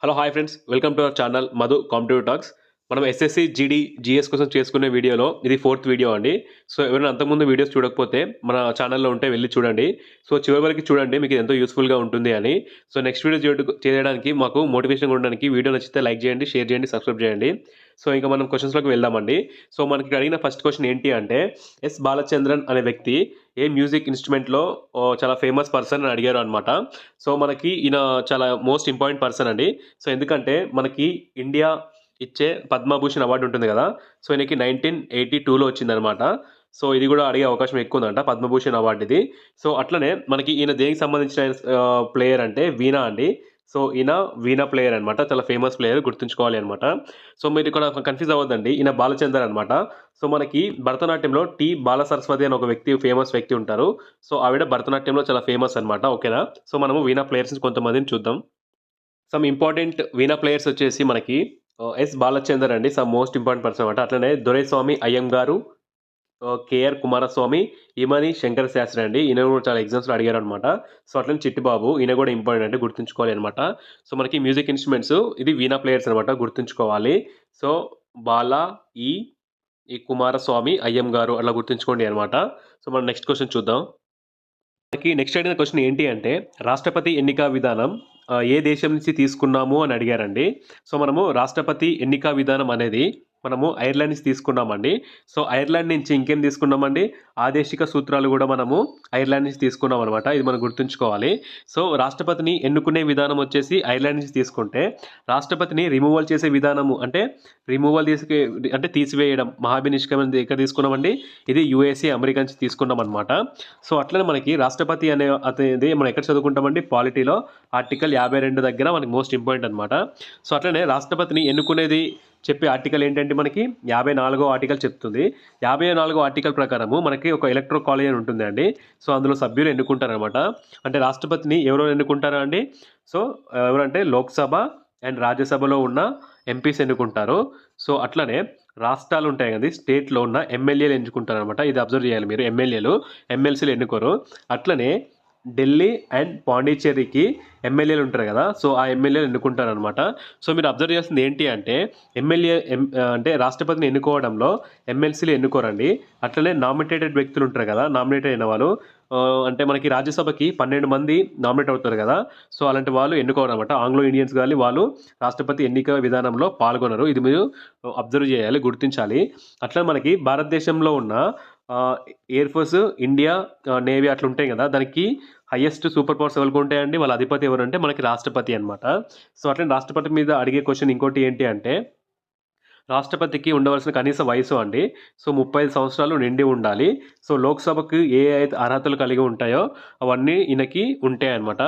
Hello hi friends, welcome to our channel Madhu competitive talks. మనం SSC GD GS కోసం చేసుకునే వీడియోలో ఇది ఫోర్త్ వీడియో అండి. సో ఎవరైనా అంతకుముందు వీడియోస్ చూడకపోతే మన ఛానల్లో ఉంటే వెళ్ళి చూడండి. సో చివరి వరకు చూడండి, మీకు ఎంతో యూస్ఫుల్గా ఉంటుంది అని. సో నెక్స్ట్ వీడియో చేయడానికి మాకు మోటివేషన్ ఉండడానికి వీడియో నచ్చితే లైక్ చేయండి, షేర్ చేయండి, సబ్స్క్రైబ్ చేయండి. సో ఇంకా మనం క్వశ్చన్స్లోకి వెళ్దామండి. సో మనకి అడిగిన ఫస్ట్ క్వశ్చన్ ఏంటి అంటే, ఎస్ బాలచంద్రన్ అనే వ్యక్తి ఏ మ్యూజిక్ ఇన్స్ట్రుమెంట్లో చాలా ఫేమస్ పర్సన్ అని అడిగారు అనమాట. సో మనకి ఈయన చాలా మోస్ట్ ఇంపార్టెంట్ పర్సన్ అండి. సో ఎందుకంటే మనకి ఇండియా ఇచ్చే పద్మభూషణ్ అవార్డు ఉంటుంది కదా. సో ఈయనకి 1982లో వచ్చిందనమాట. సో ఇది కూడా అడిగే అవకాశం ఎక్కువ ఉందంట, పద్మభూషణ్ అవార్డు ఇది. సో అట్లనే మనకి ఈయన దేనికి సంబంధించిన ప్లేయర్ అంటే వీణా అండి. సో ఈయన వీణా ప్లేయర్ అనమాట, చాలా ఫేమస్ ప్లేయర్, గుర్తుంచుకోవాలి అనమాట. సో మీరు ఇక్కడ కన్ఫ్యూజ్ అవ్వద్దండి, ఈయన బాలచందర్ అనమాట. సో మనకి భరతనాట్యంలో టీ బాల సరస్వతి అని ఒక వ్యక్తి, ఫేమస్ వ్యక్తి ఉంటారు. సో ఆవిడ భరతనాట్యంలో చాలా ఫేమస్ అనమాట. ఓకేనా. సో మనము వీణా ప్లేయర్స్ కొంతమందిని చూద్దాం. సమ్ ఇంపార్టెంట్ వీణా ప్లేయర్స్ వచ్చేసి మనకి ఎస్ బాలచందర్ అండి, సమ్ మోస్ట్ ఇంపార్టెంట్ పర్సన్ అనమాట. అట్లనే దొరైస్వామి అయ్యంగారు, కేఆర్ కుమారస్వామి, ఇమని శంకర శాస్త్రి అండి. ఈయన కూడా చాలా ఎగ్జామ్స్లో అడిగారు అనమాట. సో అట్లనే చిట్టిబాబు, ఈయన కూడా ఇంపార్టెంట్ అంటే గుర్తుంచుకోవాలి అనమాట. సో మనకి మ్యూజిక్ ఇన్స్ట్రుమెంట్స్ ఇది వీణా ప్లేయర్స్ అనమాట, గుర్తుంచుకోవాలి. సో బాలా, ఈ ఈ కుమారస్వామి, అయ్యంగారు అట్లా గుర్తుంచుకోండి అనమాట. సో మనం నెక్స్ట్ క్వశ్చన్ చూద్దాం. మనకి నెక్స్ట్ అడిగిన క్వశ్చన్ ఏంటి అంటే, రాష్ట్రపతి ఎన్నిక విధానం ఏ దేశం నుంచి తీసుకున్నాము అని అడిగారండి. సో మనము రాష్ట్రపతి ఎన్నిక విధానం అనేది మనము ఐర్లాండ్ నుంచి తీసుకున్నామండి. సో ఐర్లాండ్ నుంచి ఇంకేం తీసుకున్నామండి, ఆదేశిక సూత్రాలు కూడా మనము ఐర్లాండ్ నుంచి తీసుకున్నాం అనమాట. ఇది మనం గుర్తుంచుకోవాలి. సో రాష్ట్రపతిని ఎన్నుకునే విధానం వచ్చేసి ఐర్లాండ్ నుంచి తీసుకుంటే, రాష్ట్రపతిని రిమూవల్ చేసే విధానము అంటే తీసివేయడం, మహాభినిష్క్రమణ ఎక్కడ తీసుకున్నామండి, ఇది యుఎస్ఏ, అమెరికా నుంచి తీసుకున్నాం అనమాట. సో అట్లనే మనకి రాష్ట్రపతి అనేది మనం ఎక్కడ చదువుకుంటామండి, పాలిటీలో ఆర్టికల్ 52 దగ్గర మనకి మోస్ట్ ఇంపార్టెంట్ అనమాట. సో అట్లనే రాష్ట్రపతిని ఎన్నుకునేది చెప్పే ఆర్టికల్ ఏంటంటే మనకి 54వ ఆర్టికల్ చెప్తుంది. 54వ ఆర్టికల్ ప్రకారము మనకి ఒక ఎలక్ట్రో కాలేజ్ అని ఉంటుంది అండి. సో అందులో సభ్యులు ఎన్నుకుంటారనమాట. అంటే రాష్ట్రపతిని ఎవరు ఎన్నుకుంటారా అండి, సో ఎవరంటే లోక్సభ అండ్ రాజ్యసభలో ఉన్న ఎంపీస్ ఎన్నుకుంటారు. సో అట్లనే రాష్ట్రాలు ఉంటాయి కదా, స్టేట్లో ఉన్న ఎమ్మెల్యేలు ఎన్నుకుంటారు అనమాట. ఇది అబ్జర్వ్ చేయాలి మీరు, ఎమ్మెల్సీలు ఎన్నుకోరు. అట్లనే ఢిల్లీ అండ్ పాండిచ్చేరికి ఎమ్మెల్యేలు ఉంటారు కదా, సో ఆ ఎమ్మెల్యేలు ఎన్నుకుంటారు అనమాట. సో మీరు అబ్జర్వ్ చేస్తుంది ఏంటి అంటే, అంటే రాష్ట్రపతిని ఎన్నుకోవడంలో ఎమ్మెల్సీలు ఎన్నుకోరండి. అట్లనే నామినేటెడ్ వ్యక్తులు ఉంటారు కదా, నామినేటెడ్ అయిన వాళ్ళు అంటే మనకి రాజ్యసభకి 12 మంది నామినేట్ అవుతారు కదా. సో అలాంటి వాళ్ళు ఎన్నుకోరు అనమాట. ఆంగ్లో ఇండియన్స్ కానీ వాళ్ళు రాష్ట్రపతి ఎన్నిక విధానంలో పాల్గొనరు. ఇది మీరు అబ్జర్వ్ చేయాలి, గుర్తించాలి. అట్లా మనకి భారతదేశంలో ఉన్న ఎయిర్ ఫోర్స్, ఇండియా నేవీ అట్లా ఉంటాయి కదా, దానికి హైయెస్ట్ సూపర్ పవర్స్ ఎవరికి ఉంటాయండి, వాళ్ళ అధిపతి ఎవరంటే మనకి రాష్ట్రపతి అనమాట. సో అట్లా రాష్ట్రపతి మీద అడిగే క్వశ్చన్ ఇంకోటి ఏంటి అంటే, రాష్ట్రపతికి ఉండవలసిన కనీస వయసు అండి, సో 35 సంవత్సరాలు నిండి ఉండాలి. సో లోక్సభకు ఏ అయితే అర్హతలు కలిగి ఉంటాయో అవన్నీ ఈయనకి ఉంటాయి అనమాట.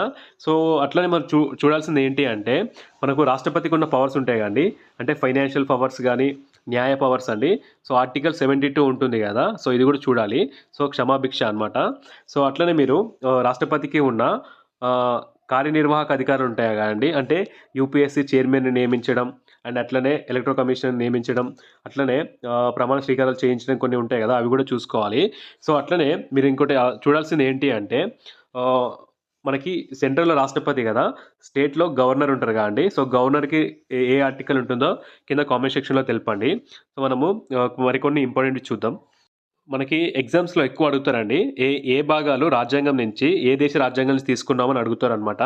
సో అట్లనే మనం చూడాల్సింది ఏంటి అంటే, మనకు రాష్ట్రపతికి ఉన్న పవర్స్ ఉంటాయి కదండి, అంటే ఫైనాన్షియల్ పవర్స్ కానీ న్యాయ పవర్స్ అండి. సో ఆర్టికల్ 72 ఉంటుంది కదా, సో ఇది కూడా చూడాలి. సో క్షమాభిక్ష అనమాట. సో అట్లనే మీరు రాష్ట్రపతికి ఉన్న ఆ, కార్యనిర్వాహక అధికారులు ఉంటాయి కదండి, అంటే యూపీఎస్సీ చైర్మన్ని నియమించడం అండ్ అట్లనే ఎలక్ట్రో కమిషన్ నియమించడం, అట్లనే ప్రమాణ స్వీకారాలు చేయించడం కొన్ని ఉంటాయి కదా, అవి కూడా చూసుకోవాలి. సో అట్లనే మీరు ఇంకోటి చూడాల్సింది ఏంటి అంటే, ఆ, మనకి సెంట్రల్లో రాష్ట్రపతి కదా, స్టేట్లో గవర్నర్ ఉంటారు కదండి. సో గవర్నర్కి ఏ ఆర్టికల్ ఉంటుందో కింద కామెంట్ సెక్షన్లో తెలపండి. సో మనము మరికొన్ని ఇంపార్టెంట్ చూద్దాం. మనకి ఎగ్జామ్స్లో ఎక్కువ అడుగుతారండి, ఏ ఏ భాగాలు రాజ్యాంగం నుంచి, ఏ దేశ రాజ్యాంగం నుంచి తీసుకున్నామని అడుగుతారనమాట.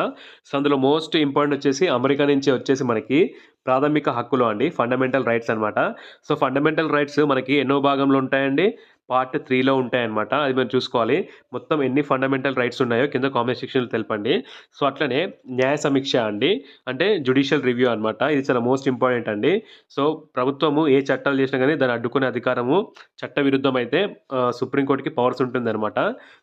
సో అందులో మోస్ట్ ఇంపార్టెంట్ వచ్చేసి అమెరికా నుంచి వచ్చేసి మనకి ప్రాథమిక హక్కులు అండి, ఫండమెంటల్ రైట్స్ అనమాట. సో ఫండమెంటల్ రైట్స్ మనకి ఎన్నో భాగంలో ఉంటాయండి, పార్ట్ 3లో ఉంటాయన్నమాట. అది మీరు చూసుకోవాలి. మొత్తం ఎన్ని ఫండమెంటల్ రైట్స్ ఉన్నాయో కింద కామెంట్ సెక్షన్లో తెలపండి. సో అట్లనే న్యాయ సమీక్ష అండి, అంటే జ్యుడిషియల్ రివ్యూ అనమాట. ఇది చాలా మోస్ట్ ఇంపార్టెంట్ అండి. సో ప్రభుత్వము ఏ చట్టాలు చేసినా కానీ దాన్ని అడ్డుకునే అధికారము చట్ట విరుద్ధం అయితే సుప్రీంకోర్టుకి పవర్స్ ఉంటుందన్నమాట.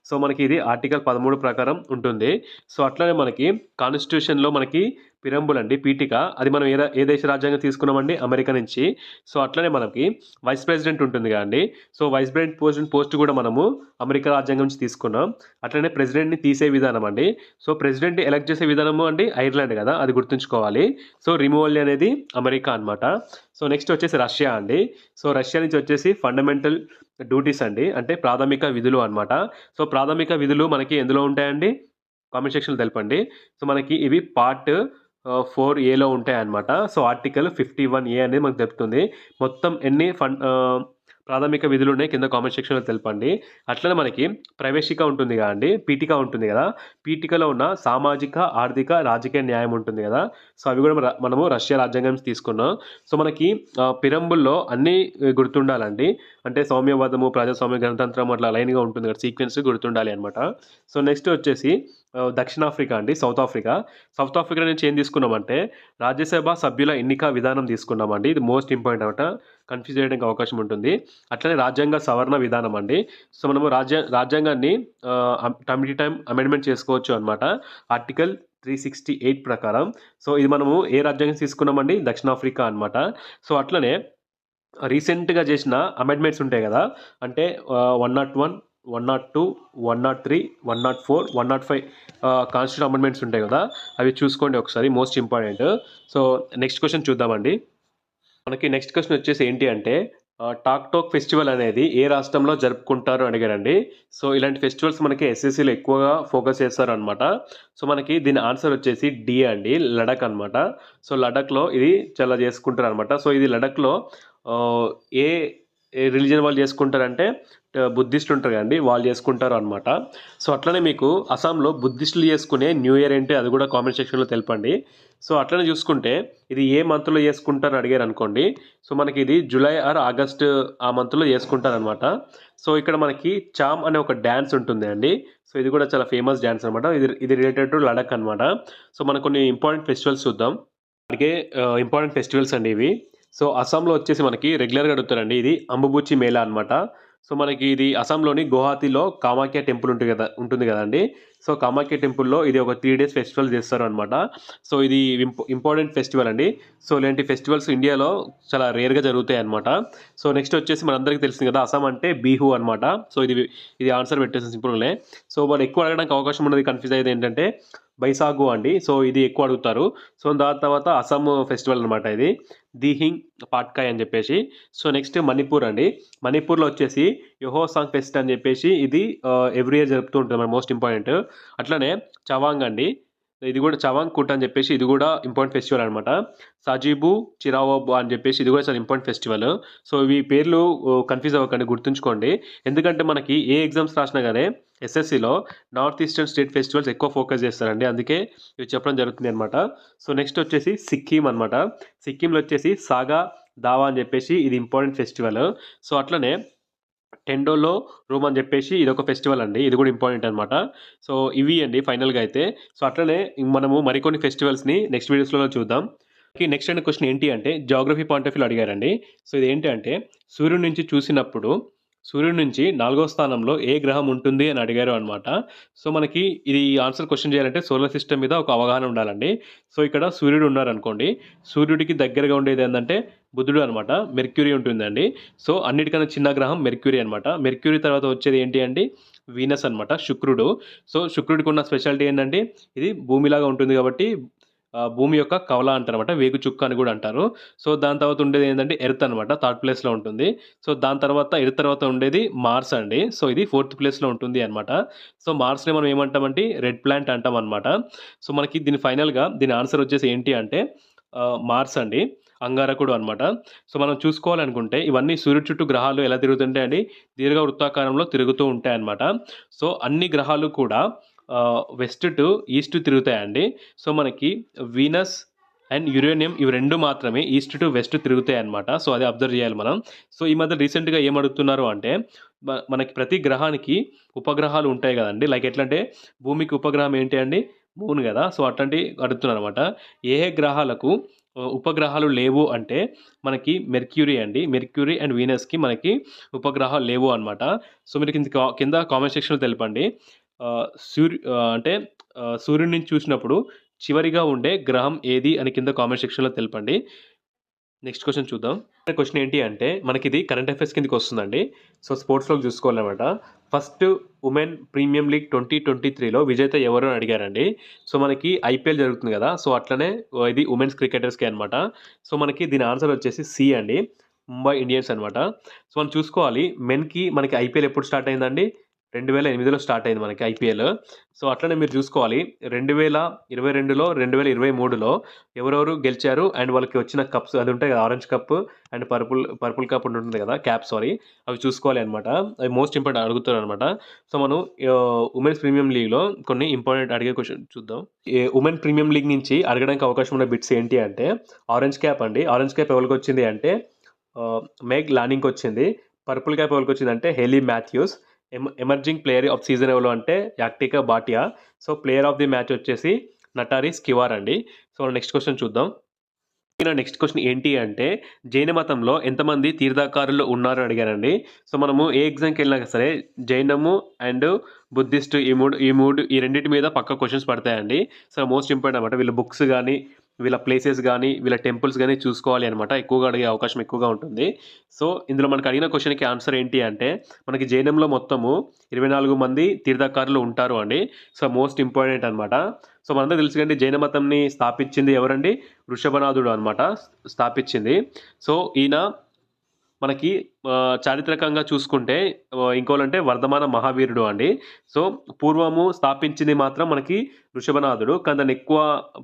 సో మనకి ఇది ఆర్టికల్ 13 ప్రకారం ఉంటుంది. సో అట్లనే మనకి కాన్స్టిట్యూషన్లో మనకి పిరంబుల్ అండి, పీఠిక, అది మనం ఏ దేశ రాజ్యాంగం తీసుకున్నామండి, అమెరికా నుంచి. సో అట్లనే మనకి వైస్ ప్రెసిడెంట్ ఉంటుంది కదండి, సో వైస్ ప్రెసిడెంట్ పోస్ట్ కూడా మనము అమెరికా రాజ్యాంగం నుంచి తీసుకున్నాం. అట్లనే ప్రెసిడెంట్ని తీసే విధానం అండి, సో ప్రెసిడెంట్ ఎలక్ట్ చేసే విధానము అండి ఐర్లాండ్ కదా, అది గుర్తుంచుకోవాలి. సో రిమూవల్ అనేది అమెరికా అనమాట. సో నెక్స్ట్ వచ్చేసి రష్యా అండి. సో రష్యా నుంచి వచ్చేసి ఫండమెంటల్ డ్యూటీస్ అండి, అంటే ప్రాథమిక విధులు అనమాట. సో ప్రాథమిక విధులు మనకి ఎందులో ఉంటాయండి, కామెంట్ సెక్షన్లో తెలపండి. సో మనకి ఇవి పార్ట్ 4A ఉంటాయన్నమాట. సో ఆర్టికల్ 51A అనేది మనకు చెప్తుంది. మొత్తం ఎన్ని ప్రాథమిక విధులు ఉన్నాయి కింద కామెంట్ సెక్షన్లో తెలపండి. అట్లనే మనకి ప్రవేశిక ఉంటుంది కదండి, పీఠిక ఉంటుంది కదా, పీఠికలో ఉన్న సామాజిక, ఆర్థిక, రాజకీయ న్యాయం ఉంటుంది కదా. సో అవి కూడా మనము రష్యా రాజ్యాంగం నుంచి తీసుకున్నాం. సో మనకి పిరంబుల్లో అన్నీ గుర్తుండాలండి. అంటే సౌమ్యవాదము, ప్రజాస్వామ్య, గణతంత్రం అట్లా లైన్గా ఉంటుంది కదా, సీక్వెన్స్ గుర్తుండాలి అనమాట. సో నెక్స్ట్ వచ్చేసి దక్షిణాఫ్రికా అండి, సౌత్ ఆఫ్రికా. సౌత్ ఆఫ్రికా నుంచి ఏం తీసుకున్నామంటే రాజ్యసభ సభ్యుల ఎన్నిక విధానం తీసుకున్నామండి. ఇది మోస్ట్ ఇంపార్టెంట్ అనమాట, కన్ఫ్యూజ్ చేయడానికి అవకాశం ఉంటుంది. అట్లనే రాజ్యాంగ సవరణ విధానం అండి. సో మనము రాజ్యాంగాన్ని టైమ్ టు టైం అమెండ్మెంట్ చేసుకోవచ్చు అనమాట, ఆర్టికల్ 368 ప్రకారం. సో ఇది మనము ఏ రాజ్యాంగం తీసుకున్నామండి, దక్షిణాఫ్రికా అనమాట. సో అట్లనే రీసెంట్గా చేసిన అమెండ్మెంట్స్ ఉంటాయి కదా, అంటే 101, 102, 103, 104, 105 కాన్స్టిట్యూషన్ అమెండ్మెంట్స్ ఉంటాయి కదా, అవి చూసుకోండి ఒకసారి, most important. So next question చూద్దామండి. మనకి నెక్స్ట్ క్వశ్చన్ వచ్చేసి ఏంటి అంటే టాక్ టోక్ ఫెస్టివల్ అనేది ఏ రాష్ట్రంలో జరుపుకుంటారు అడిగారండి. సో ఇలాంటి ఫెస్టివల్స్ మనకి ఎస్ఎస్సిలో ఎక్కువగా ఫోకస్ చేస్తారు అనమాట. సో మనకి దీని ఆన్సర్ వచ్చేసి డి అండి, లడక్ అనమాట. సో లడఖ్లో ఇది చాలా చేసుకుంటారు అనమాట. సో ఇది లడఖ్లో ఏ ఏ రిలీజన్ వాళ్ళు చేసుకుంటారంటే బుద్ధిస్టులు ఉంటారు కదండి, వాళ్ళు చేసుకుంటారు అనమాట. సో అట్లనే మీకు అస్సాంలో బుద్ధిస్టులు చేసుకునే న్యూ ఇయర్ ఏంటి అది కూడా కామెంట్ సెక్షన్లో తెలపండి. సో అట్లనే చూసుకుంటే ఇది ఏ మంత్లో చేసుకుంటారు అడిగారు అనుకోండి, సో మనకి ఇది జూలై ఆర్ ఆగస్ట్ ఆ మంత్లో చేసుకుంటారు అనమాట. సో ఇక్కడ మనకి చామ్ అనే ఒక డ్యాన్స్ ఉంటుంది అండి. సో ఇది కూడా చాలా ఫేమస్ డ్యాన్స్ అనమాట. ఇది రిలేటెడ్ టు లడక్ అనమాట. సో మనకు కొన్ని ఇంపార్టెంట్ ఫెస్టివల్స్ చూద్దాం. అలాగే ఇంపార్టెంట్ ఫెస్టివల్స్ అండి ఇవి. సో అస్సాంలో వచ్చేసి మనకి రెగ్యులర్గా అడుగుతారండి, ఇది అంబుబుచి మేళా అనమాట. సో మనకి ఇది అస్సాంలోని గువాహతిలో కామాఖ్య టెంపుల్ ఉంటుంది కదండి. సో కామాఖ్య టెంపుల్లో ఇది ఒక 3 days ఫెస్టివల్ చేస్తారు అనమాట. సో ఇది ఇంపార్టెంట్ ఫెస్టివల్ అండి. సో ఇలాంటి ఫెస్టివల్స్ ఇండియాలో చాలా రేర్గా జరుగుతాయి అనమాట. సో నెక్స్ట్ వచ్చేసి మనందరికీ తెలిసింది కదా, అస్సాం అంటే బిహు అనమాట. సో ఇది ఆన్సర్ పెట్టేసి సింపుల్గానే. సో మనం ఎక్కువ అడగడానికి అవకాశం ఉన్నది, కన్ఫ్యూజ్ అయ్యేది ఏంటంటే బైసాగు అండి. సో ఇది ఎక్కువ అడుగుతారు. సో దాని తర్వాత అస్సాం ఫెస్టివల్ అనమాట ఇది, దిహింగ్ పాట్కాయ్ అని చెప్పేసి. సో నెక్స్ట్ మణిపూర్ అండి. మణిపూర్లో వచ్చేసి యోహో సాంగ్ ఫెస్ట్ అని చెప్పేసి ఇది ఎవ్రీ ఇయర్ జరుపుతూ ఉంటుంది మన మోస్ట్ ఇంపార్టెంట్. అట్లనే చవాంగ్ అండి, ఇది కూడా చవాంగ్ కుట్ అని చెప్పేసి ఇది కూడా ఇంపార్టెంట్ ఫెస్టివల్ అనమాట. సజీబు చిరావోబ్ అని చెప్పేసి ఇది కూడా చాలా ఇంపార్టెంట్ ఫెస్టివల్. సో ఇవి పేర్లు కన్ఫ్యూజ్ అవ్వకండి, గుర్తుంచుకోండి. ఎందుకంటే మనకి ఏ ఎగ్జామ్స్ రాసినా కానీ ఎస్ఎస్సిలో నార్త్ ఈస్టర్న్ స్టేట్ ఫెస్టివల్స్ ఎక్కువ ఫోకస్ చేస్తారండి, అందుకే ఇవి చెప్పడం జరుగుతుంది అనమాట. సో నెక్స్ట్ వచ్చేసి సిక్కిం అనమాట. సిక్కింలో వచ్చేసి సాగా దావా అని చెప్పేసి ఇది ఇంపార్టెంట్ ఫెస్టివల్. సో అట్లనే టెండోలో రూమ్ అని చెప్పేసి ఇది ఒక ఫెస్టివల్ అండి, ఇది కూడా ఇంపార్టెంట్ అనమాట. సో ఇవి అండి ఫైనల్గా అయితే. సో అట్లనే మనము మరికొన్ని ఫెస్టివల్స్ని నెక్స్ట్ వీడియోస్లో చూద్దాం. నెక్స్ట్ అయిన క్వశ్చన్ ఏంటి అంటే జాగ్రఫీ పాయింట్ ఆఫ్ వ్యూ అడిగారండి. సో ఇది ఏంటి అంటే సూర్యుడి నుంచి చూసినప్పుడు సూర్యుడి నుంచి 4వ స్థానంలో ఏ గ్రహం ఉంటుంది అని అడిగారు అనమాట. సో మనకి ఇది ఆన్సర్ క్వశ్చన్ చేయాలంటే సోలార్ సిస్టమ్ మీద ఒక అవగాహన ఉండాలండి. సో ఇక్కడ సూర్యుడు ఉన్నారనుకోండి, సూర్యుడికి దగ్గరగా ఉండేది ఏంటంటే బుధుడు అనమాట, మెర్క్యూరీ ఉంటుందండి. సో అన్నిటికన్నా చిన్న గ్రహం మెర్క్యూరీ అనమాట. మెర్క్యూరీ తర్వాత వచ్చేది ఏంటి అండి, వీనస్ అనమాట, శుక్రుడు. సో శుక్రుడికి ఉన్న స్పెషాలిటీ ఏంటంటే ఇది భూమిలాగా ఉంటుంది కాబట్టి భూమి యొక్క కవల అంటారనమాట, వేగు చుక్క అని కూడా అంటారు. సో దాని తర్వాత ఉండేది ఏంటంటే ఎర్త్ అనమాట, 3rd ప్లేస్లో ఉంటుంది. సో దాని తర్వాత ఎర్త్ తర్వాత ఉండేది మార్స్ అండి. సో ఇది 4th ప్లేస్లో ఉంటుంది అనమాట. సో మార్స్ని మనం ఏమంటామంటే రెడ్ ప్లాంట్ అంటాం అనమాట. సో మనకి దీని ఫైనల్గా దీని ఆన్సర్ వచ్చేసి ఏంటి అంటే మార్స్ అండి, అంగారకుడు అనమాట. సో మనం చూసుకోవాలనుకుంటే ఇవన్నీ సూర్యుడి చుట్టూ గ్రహాలు ఎలా తిరుగుతుంటాయండి, దీర్ఘ వృత్తాకారంలో తిరుగుతూ ఉంటాయన్నమాట. సో అన్ని గ్రహాలు కూడా వెస్ట్ టు ఈస్ట్ తిరుగుతాయండి. సో మనకి వీనస్ అండ్ యురేనియం ఇవి 2 మాత్రమే ఈస్ట్ టు వెస్ట్ తిరుగుతాయి అనమాట. సో అది అబ్జర్వ్ చేయాలి మనం. సో ఈ మధ్య రీసెంట్గా ఏం అడుగుతున్నారు అంటే మనకి ప్రతి గ్రహానికి ఉపగ్రహాలు ఉంటాయి కదండి. లైక్ ఎట్లా అంటే భూమికి ఉపగ్రహం ఏంటి అండి, మూన్ కదా. సో అట్లాంటి అడుగుతున్నారు అనమాట. ఏ గ్రహాలకు ఉపగ్రహాలు లేవు అంటే మనకి మెర్క్యూరీ అండి, మెర్క్యూరీ అండ్ వీనస్కి మనకి ఉపగ్రహాలు లేవు అనమాట. సో మీరు కింద కామెంట్ సెక్షన్లో తెలపండి అంటే సూర్యుడి నుంచి చూసినప్పుడు చివరిగా ఉండే గ్రహం ఏది అని కింద కామెంట్ సెక్షన్లో తెలపండి. నెక్స్ట్ క్వశ్చన్ చూద్దాం. క్వశ్చన్ ఏంటి అంటే మనకి ఇది కరెంట్ అఫైర్స్ కిందకి వస్తుందండి. సో స్పోర్ట్స్లోకి చూసుకోవాలన్నమాట. ఫస్ట్ ఉమెన్ ప్రీమియం లీగ్ 2023లో విజేత ఎవరు అని అడిగారండి. సో మనకి ఐపీఎల్ జరుగుతుంది కదా, సో అట్లనే ఇది ఉమెన్స్ క్రికెటర్స్కి అనమాట. సో మనకి దీని ఆన్సర్ వచ్చేసి సి అండి, ముంబై ఇండియన్స్ అనమాట. సో మనం చూసుకోవాలి మెన్కి మనకి ఐపీఎల్ ఎప్పుడు స్టార్ట్ అయిందండి, 2008లో స్టార్ట్ అయింది మనకి ఐపీఎల్. సో, అట్లనే మీరు చూసుకోవాలి 2022లో, 2023లో ఎవరెవరు గెలిచారు అండ్ వాళ్ళకి వచ్చిన కప్స్ అది ఉంటాయి కదా! Orange cup and purple cup ఉంటుంది కదా! Cap sorry. అవి చూసుకోవాలి అనమాట. అవి మోస్ట్ ఇంపార్టెంట్ అడుగుతారనమాట. సో, మనం ఉమెన్స్ ప్రీమియం లీగ్‌లో కొన్ని ఇంపార్టెంట్ అడిగే క్వెషన్ చూద్దాం. ఈ ఉమెన్ ప్రీమియం లీగ్ నుంచి అడగడానికి అవకాశం ఉన్న బిట్స్ ఏంటి అంటే ఆరెంజ్ క్యాప్ అండి. ఆరెంజ్ క్యాప్ ఎవరికొచ్చింది అంటే మెగ్ లానింగ్‌కొచ్చింది. పర్పుల్ క్యాప్ ఎవరికొచ్చిందంటే Hayley Matthews. Emerging player of season ఎవరు అంటే Yastika Bhatia. So, player of the match వచ్చేసి నటారి స్కివార్ అండి. సో, నెక్స్ట్ క్వెషన్ చూద్దాం. నెక్స్ట్ క్వెషన్ ఏంటి అంటే జైన మతంలో ఎంతమంది తీర్థాకారులు ఉన్నారు అని అడిగారండి. సో, మనము ఏ ఎగ్జామ్‌కి వెళ్ళినా సరే జైనము అండ్ బుద్ధిస్ట్ ఈ రెండిటి మీద పక్కా క్వెషన్స్ పడతాయండి. సో, మోస్ట్ ఇంపార్టెంట్ అనమాట. వీళ్ళ బుక్స్ గానీ, వీళ్ళ ప్లేసెస్ గానీ, వీళ్ళ టెంపుల్స్ గానీ చూసుకోవాలి అనమాట. ఎక్కువగా అడిగే అవకాశం ఎక్కువగా ఉంటుంది. సో, ఇందులో మనకు అడిగిన క్వెషన్‌కి ఆన్సర్ ఏంటి అంటే మనకి జైనంలో మొత్తము 24 మంది తీర్థాకారులు ఉంటారు అండి. సో, మోస్ట్ ఇంపార్టెంట్ అనమాట. సో, మనందరికీ తెలుసు కదండీ జైన మతంని స్థాపించింది ఎవరండి? వృషభనాథుడు అనమాట స్థాపించింది. సో, ఈయన మనకి చారిత్రకంగా చూసుకుంటే ఇంకోలంటే వర్ధమాన మహావీరుడు అండి. సో, పూర్వము స్థాపించింది మాత్రం మనకి వృషభనాథుడు. కానీ దాన్ని ఎక్కువ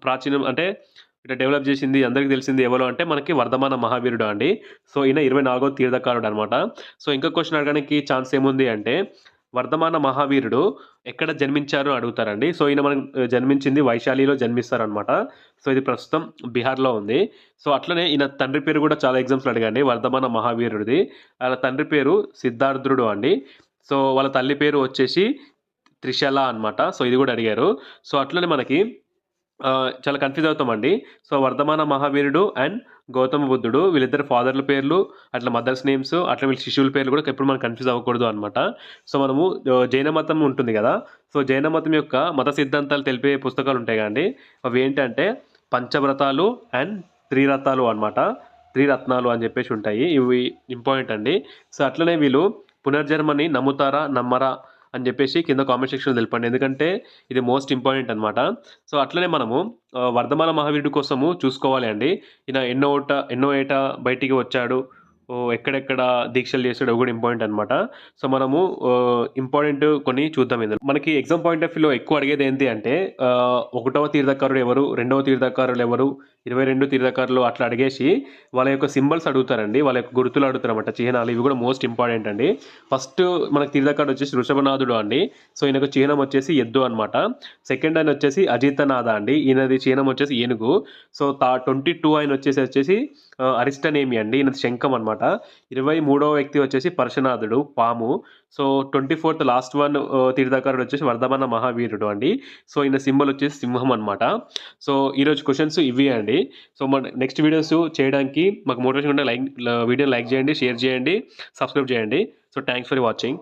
ప్రాచీనం అంటే ఇట్లా డెవలప్ చేసింది అందరికి తెలిసింది ఎవరు అంటే మనకి వర్ధమాన మహావీరుడు అండి. సో, ఈయన 24వ తీర్థకారుడు అనమాట. సో, ఇంకో క్వెషన్ అడగడానికి ఛాన్స్ ఏముంది అంటే వర్ధమాన మహావీరుడు ఎక్కడ జన్మించారు అని అడుగుతారండి. సో, ఈయన మనకు జన్మించింది వైశాలిలో జన్మిస్తారనమాట. సో, ఇది ప్రస్తుతం బీహార్‌లో ఉంది. సో, అట్లనే ఈయన తండ్రి పేరు కూడా చాలా ఎగ్జామ్స్‌లో అడిగారండి. వర్ధమాన మహావీరుడిది. వాళ్ళ తండ్రి పేరు సిద్ధార్థుడు అండి. సో, వాళ్ళ తల్లి పేరు వచ్చేసి త్రిశల అనమాట. సో, ఇది కూడా అడిగారు. సో, అట్లనే మనకి చాలా కన్‌ఫ్యూజ్ అవుతామండి. సో, వర్ధమాన మహావీరుడు అండ్ గౌతమ బుద్ధుడు వీళ్ళిద్దరి ఫాదర్‌ల పేర్లు, అట్లా మదర్స్ నేమ్స్, అట్లా వీళ్ళ శిష్యుల పేర్లు కూడా ఎప్పుడు మనం కన్‌ఫ్యూజ్ అవ్వకూడదు అనమాట. సో, మనము జైన మతం ఉంటుంది గదా! సో, జైన మతం యొక్క మత సిద్ధాంతాలు తెలిపే పుస్తకాలు ఉంటాయి కదండీ! అవి ఏంటంటే పంచవ్రతాలు అండ్ త్రిరథాలు అనమాట. త్రిరత్నాలు అని చెప్పేసి ఉంటాయి. ఇవి ఇంపార్టెంట్ అండి. సో, అట్లనే వీళ్ళు పునర్జన్మని నమ్ముతారా? నమ్మరా? అని చెప్పేసి కింద కామెంట్ సెక్షన్‌లో తెలపండి. ఎందుకంటే ఇది మోస్ట్ ఇంపార్టెంట్ అనమాట. సో, అట్లనే మనము వర్ధమాన మహావీరుడి కోసము చూసుకోవాలి అండి. ఈయన ఎన్నో ఏట బయటికి వచ్చాడు. ఎక్కడెక్కడ దీక్షలు చేసాడో అవి కూడా ఇంపార్టెంట్ అనమాట. సో, మనము ఇంపార్టెంట్ కొన్ని చూద్దాం ఇందులో. మనకి ఎగ్జామ్ పాయింట్ ఆఫ్ వ్యూలో ఎక్కువ అడిగేది ఏంటి అంటే 1వ తీర్థకారుడు ఎవరు? 2వ తీర్థకారులు ఎవరు? 22 తీర్థకారులు అట్లా అడిగేసి వాళ్ళ యొక్క సింబల్స్ అడుగుతారండి. వాళ్ళ యొక్క గుర్తులు అడుగుతారన్నమాట. చిహ్నాలు ఇవి కూడా మోస్ట్ ఇంపార్టెంట్ అండి. ఫస్ట్ మనకి తీర్థకారుడు వచ్చేసి వృషభనాథుడు అండి. సో, ఈయనకు చిహ్నం వచ్చేసి ఎద్దు అనమాట. సెకండ్ ఆయన వచ్చేసి అజితనాథ అండి. ఈయనది చిహ్నం వచ్చేసి ఏనుగు. సో, 22 ఆయన వచ్చేసి అరిస్టనేమి అండి. ఈయనది శంఖం అనమాట. 23వ వ్యక్తి వచ్చేసి పరశునాథుడు పాము. సో, 24థ్ లాస్ట్ వన్ తీర్థకారుడు వచ్చేసి వర్ధమాన మహావీరుడు అండి. సో, ఈయన సింబల్ వచ్చేసి సింహం అనమాట. సో, ఈరోజు క్వెషన్స్ ఇవి అండి. సో, మన నెక్స్ట్ వీడియోస్ చేయడానికి మాకు మోటివేషన్ ఉంటే వీడియోని లైక్ చేయండి, షేర్ చేయండి, సబ్స్క్రైబ్ చేయండి. So, thanks for watching.